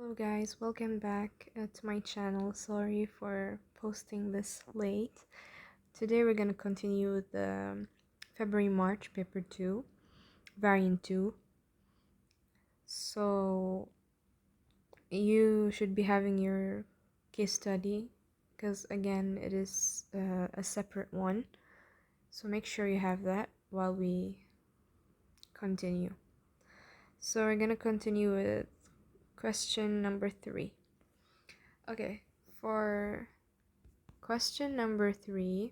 Hello guys, welcome back to my channel. Sorry for posting this late. Today we're going to continue with the February-March paper 2, variant 2. So you should be having your case study because again it is a separate one. So make sure you have that while we continue. So we're going to continue with question number 3. Okay, for question number 3,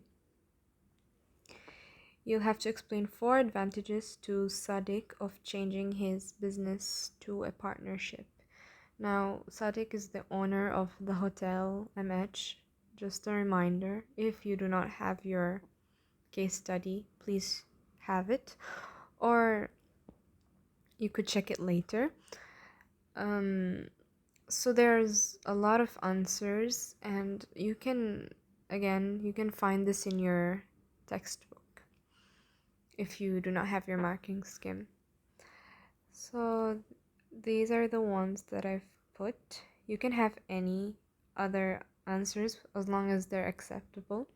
you'll have to explain 4 advantages to Sadiq of changing his business to a partnership. Now, Sadiq is the owner of the hotel MH. Just a reminder, if you do not have your case study, please have it, or you could check it later. So there's a lot of answers, and you can find this in your textbook if you do not have your marking scheme. So these are the ones that I've put. You can have any other answers as long as they're acceptable.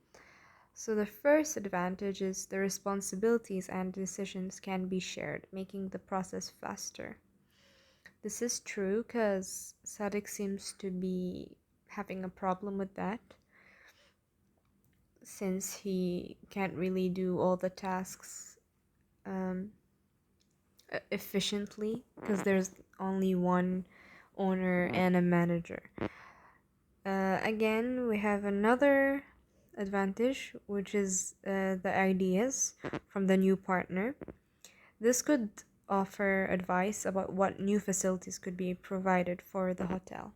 So the first advantage is the responsibilities and decisions can be shared, making the process faster. This is true because Sadiq seems to be having a problem with that, since he can't really do all the tasks efficiently because there's only one owner and a manager. Again, we have another advantage, which is the ideas from the new partner. This could offer advice about what new facilities could be provided for the hotel.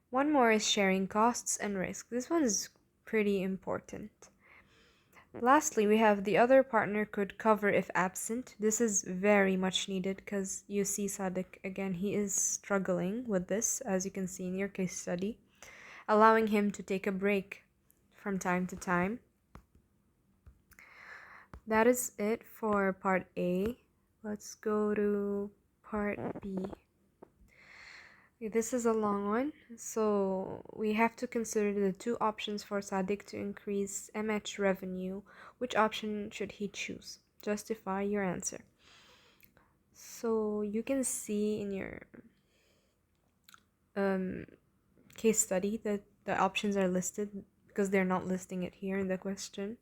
One more is sharing costs and risk. This one is pretty important. Lastly, we have the other partner could cover if absent. This is very much needed because you see Sadiq again, he is struggling with this, as you can see in your case study, allowing him to take a break from time to time. That is it for part A. Let's go to part B. This is a long one, so we have to consider the 2 options for Sadiq to increase MH revenue. Which option should he choose? Justify your answer. So you can see in your case study that the options are listed because they're not listing it here in the question,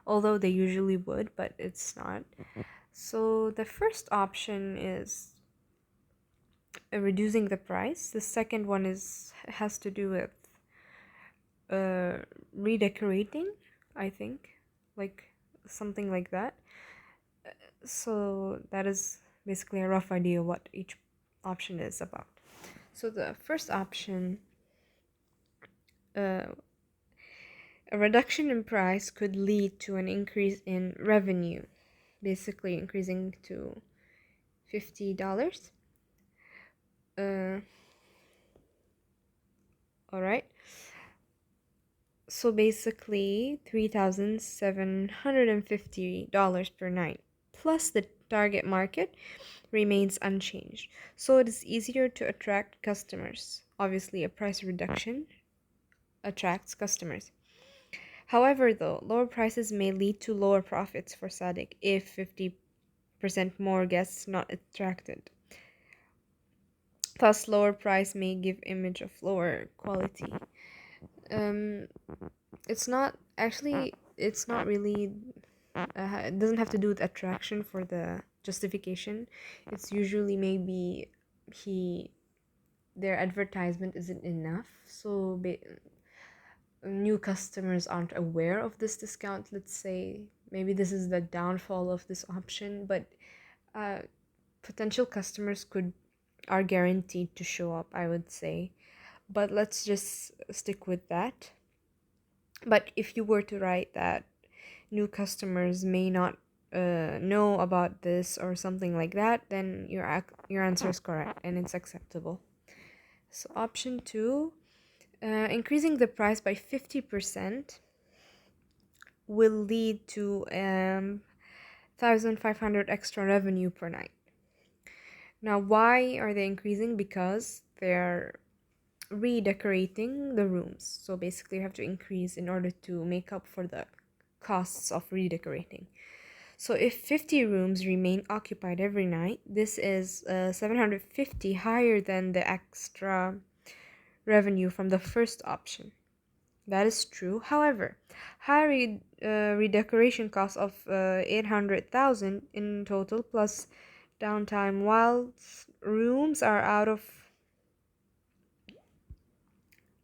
although they usually would, but it's not. So the first option is reducing the price. The second one has to do with redecorating, I think, like something like that. So that is basically a rough idea what each option is about. So the first option, a reduction in price could lead to an increase in revenue, basically increasing to $50. All right. So basically $3,750 per night, plus the target market remains unchanged. So it is easier to attract customers. Obviously, a price reduction attracts customers. However, though, lower prices may lead to lower profits for Sadiq if 50% more guests not attracted. Thus, lower price may give image of lower quality. It's not really it doesn't have to do with attraction for the justification. It's usually maybe their advertisement isn't enough, so new customers aren't aware of this discount. Let's say maybe this is the downfall of this option, but potential customers are guaranteed to show up, I would say. But let's just stick with that. But if you were to write that new customers may not know about this or something like that, then your answer is correct and it's acceptable. So option 2, increasing the price by 50% will lead to 1,500 extra revenue per night. Now, why are they increasing? Because they're redecorating the rooms. So basically, you have to increase in order to make up for the costs of redecorating. So if 50 rooms remain occupied every night, this is 750 higher than the extra revenue from the first option. That is true. However, redecoration costs of 800,000 in total plus downtime while rooms are out of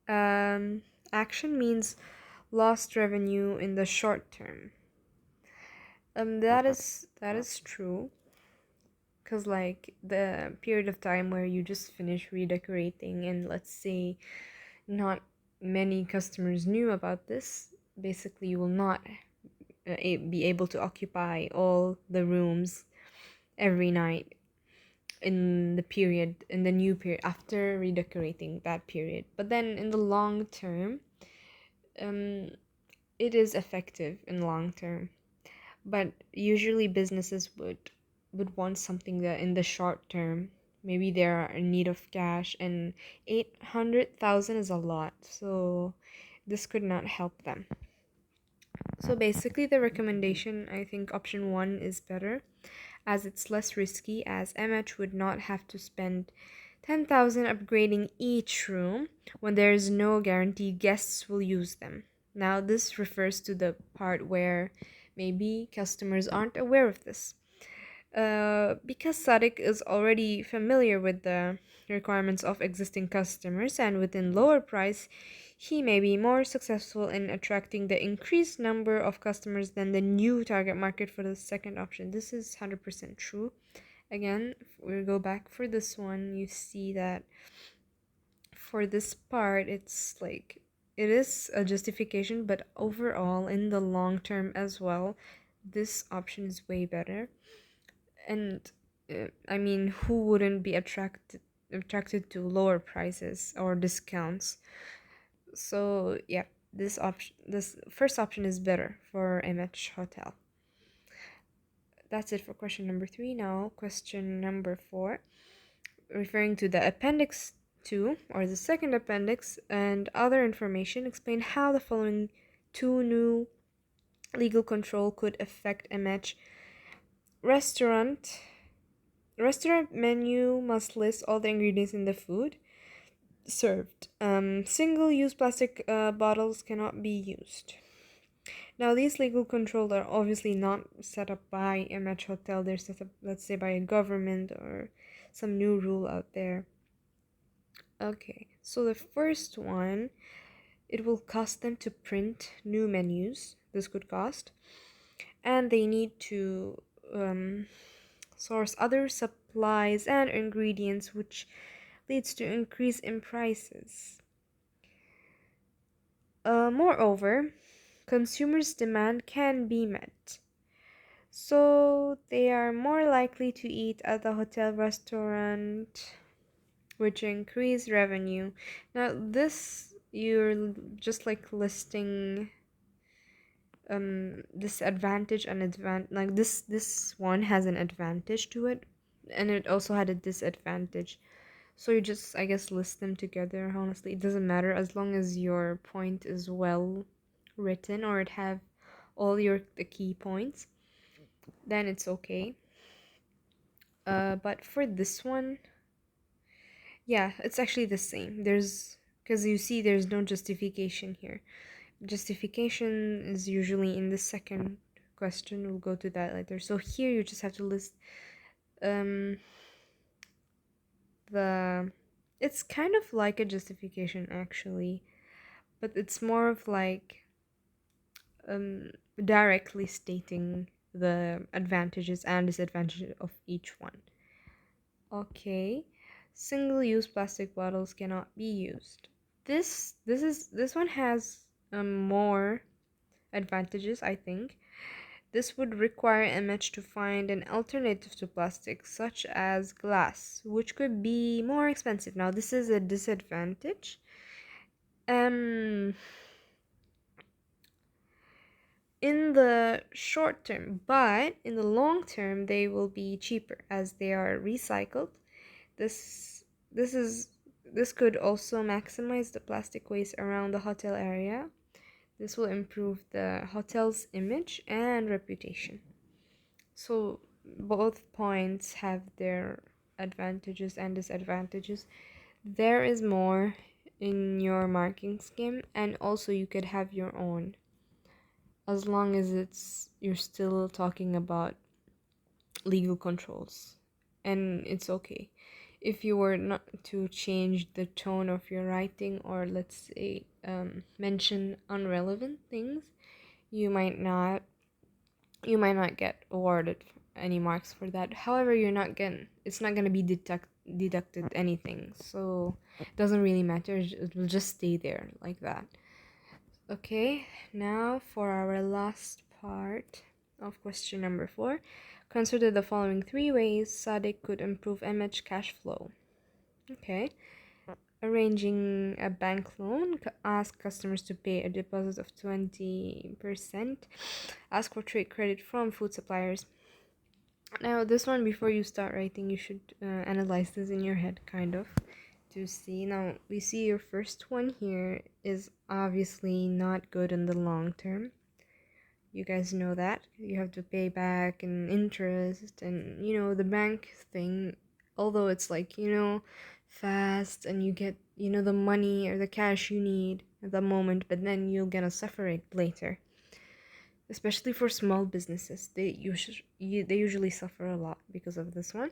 um, action means lost revenue in the short term. That is true, because like the period of time where you just finish redecorating and let's say not many customers knew about this, basically you will not be able to occupy all the rooms every night in the new period after redecorating that period. But then in the long term, um it is effective in long term, but usually businesses would want something that in the short term, maybe they are in need of cash, and 800,000 is a lot, so this could not help them. So basically the recommendation, I think option 1 is better, as it's less risky, as MH would not have to spend 10,000 upgrading each room when there is no guarantee guests will use them. Now this refers to the part where maybe customers aren't aware of this. Because Sadiq is already familiar with the requirements of existing customers and within lower price, he may be more successful in attracting the increased number of customers than the new target market for the second option. This is 100% true. Again, if we go back for this one, you see that for this part, it's like it is a justification, but overall, in the long term as well, this option is way better. And I mean, who wouldn't be attracted to lower prices or discounts? So yeah, this first option is better for MH Hotel. That's it for question number 3. Now question number 4, referring to the appendix 2 or the second appendix and other information, explain how the following 2 new legal control could affect MH. Restaurant menu must list all the ingredients in the food served. Single-use plastic bottles cannot be used. Now, these legal controls are obviously not set up by MH Hotel. They're set up, let's say, by a government or some new rule out there. Okay, so the first one, it will cost them to print new menus. This could cost. And they need to source other supplies and ingredients, which leads to increase in prices. Moreover, consumers' demand can be met, so they are more likely to eat at the hotel restaurant, which increase revenue. Now this, you're just like listing disadvantage and advantage. Like this one has an advantage to it, and it also had a disadvantage. So you just, I guess, list them together. Honestly, it doesn't matter as long as your point is well written or it have all the key points, then it's okay. But for this one, yeah, it's actually the same. Because you see, there's no justification here. Justification is usually in the second question. We'll go to that later. So here you just have to list the it's kind of like a justification actually, but it's more of like directly stating the advantages and disadvantages of each one. Okay, single-use plastic bottles cannot be used. This one has more advantages, I think. This would require MH to find an alternative to plastic, such as glass, which could be more expensive. Now, this is a disadvantage. In the short term, but in the long term, they will be cheaper as they are recycled. This is This could also maximize the plastic waste around the hotel area. This will improve the hotel's image and reputation. So both points have their advantages and disadvantages. There is more in your marketing scheme, and also you could have your own, as long as you're still talking about legal controls, and it's okay. If you were not to change the tone of your writing, or let's say mention unrelevant things, you might not get awarded any marks for that. However, it's not gonna be deducted anything, so it doesn't really matter. It will just stay there like that. Okay, now for our last part of question number 4. Consider the following 3 ways Sadiq could improve MH cash flow. Okay. Arranging a bank loan, ask customers to pay a deposit of 20%, ask for trade credit from food suppliers. Now, this one, before you start writing, you should analyze this in your head, kind of, to see. Now, we see your first one here is obviously not good in the long term. You guys know that. You have to pay back and interest, and the bank thing, although it's like, fast, and you get, the money or the cash you need at the moment, but then you're gonna suffer it later. Especially for small businesses, they usually suffer a lot because of this one.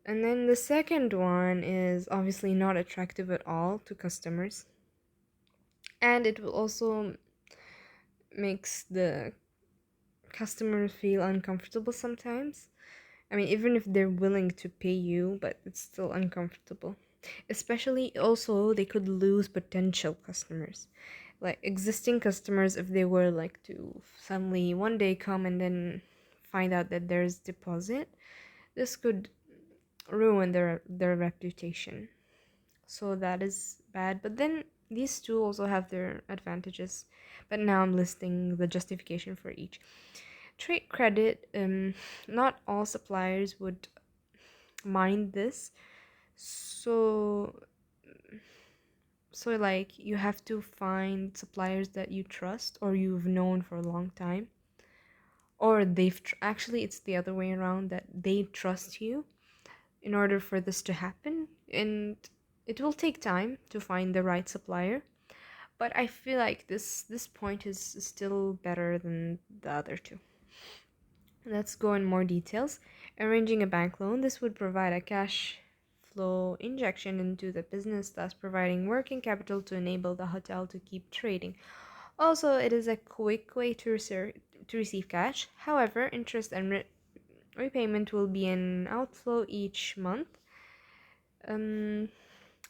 And then the second one is obviously not attractive at all to customers, and it will also makes the customer feel uncomfortable sometimes. I mean, even if they're willing to pay you, but it's still uncomfortable. Especially also, they could lose potential customers. Like existing customers, if they were like to suddenly one day come and then find out that there's deposit, this could ruin their reputation. So that is bad. But then these two also have their advantages. But now I'm listing the justification for each. Trade credit, not all suppliers would mind this. So like you have to find suppliers that you trust or you've known for a long time, or actually it's the other way around, that they trust you in order for this to happen. And it will take time to find the right supplier, but I feel like this point is still better than the other two. Let's go in more details. Arranging a bank loan. This would provide a cash flow injection into the business, thus providing working capital to enable the hotel to keep trading. Also, it is a quick way to receive cash. However, interest and repayment will be an outflow each month,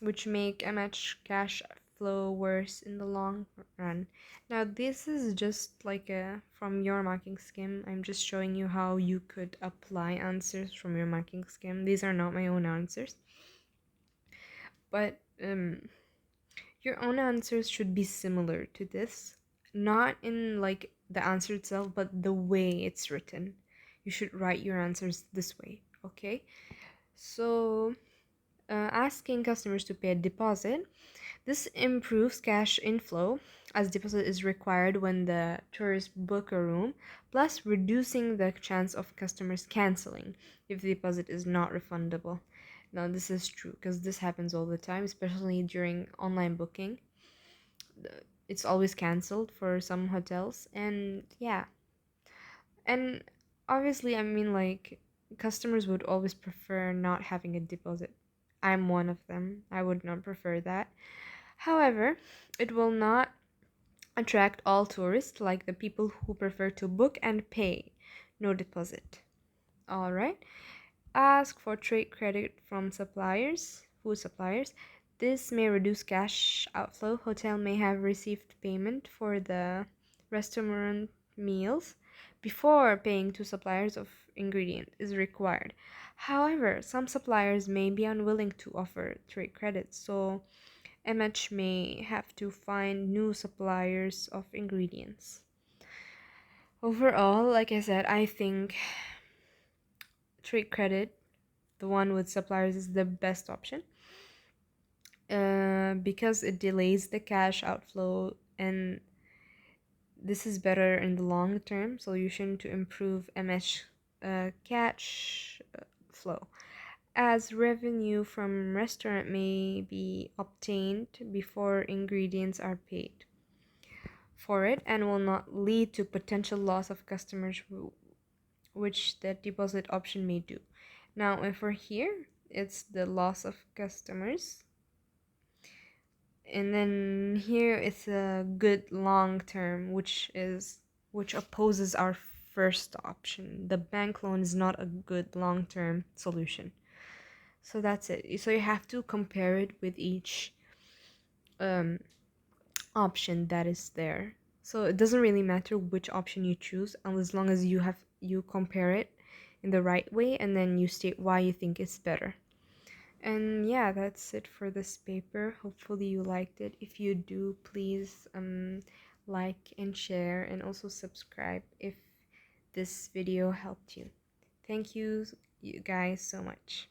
which make MH cash flow worse in the long run. Now, this is just like from your marking scheme. I'm just showing you how you could apply answers from your marking scheme. These are not my own answers, but your own answers should be similar to this, not in like the answer itself, but the way it's written. You should write your answers this way, okay? So asking customers to pay a deposit. This improves cash inflow, as deposit is required when the tourists book a room, plus reducing the chance of customers canceling if the deposit is not refundable. Now, this is true because this happens all the time, especially during online booking. It's always canceled for some hotels, and yeah. And obviously, I mean, like, customers would always prefer not having a deposit. I'm one of them. I would not prefer that. However, it will not attract all tourists, like the people who prefer to book and pay, no deposit. All right. Ask for trade credit from suppliers, food suppliers. This may reduce cash outflow. Hotel may have received payment for the restaurant meals before paying to suppliers of ingredient is required. However, some suppliers may be unwilling to offer trade credit, so MH may have to find new suppliers of ingredients. Overall, like I said, I think trade credit, the one with suppliers, is the best option. because it delays the cash outflow, and this is better in the long term solution to improve MS cash flow, as revenue from restaurant may be obtained before ingredients are paid for it and will not lead to potential loss of customers, which the deposit option may do. Now, if we're here, it's the loss of customers. And then here it's a good long term, which opposes our first option. The bank loan is not a good long term solution. So that's it. So you have to compare it with each um, option that is there. So it doesn't really matter which option you choose, as long as you compare it in the right way and then you state why you think it's better. And yeah, that's it for this paper. Hopefully you liked it. If you do, please like and share, and also subscribe if this video helped you. Thank you guys so much.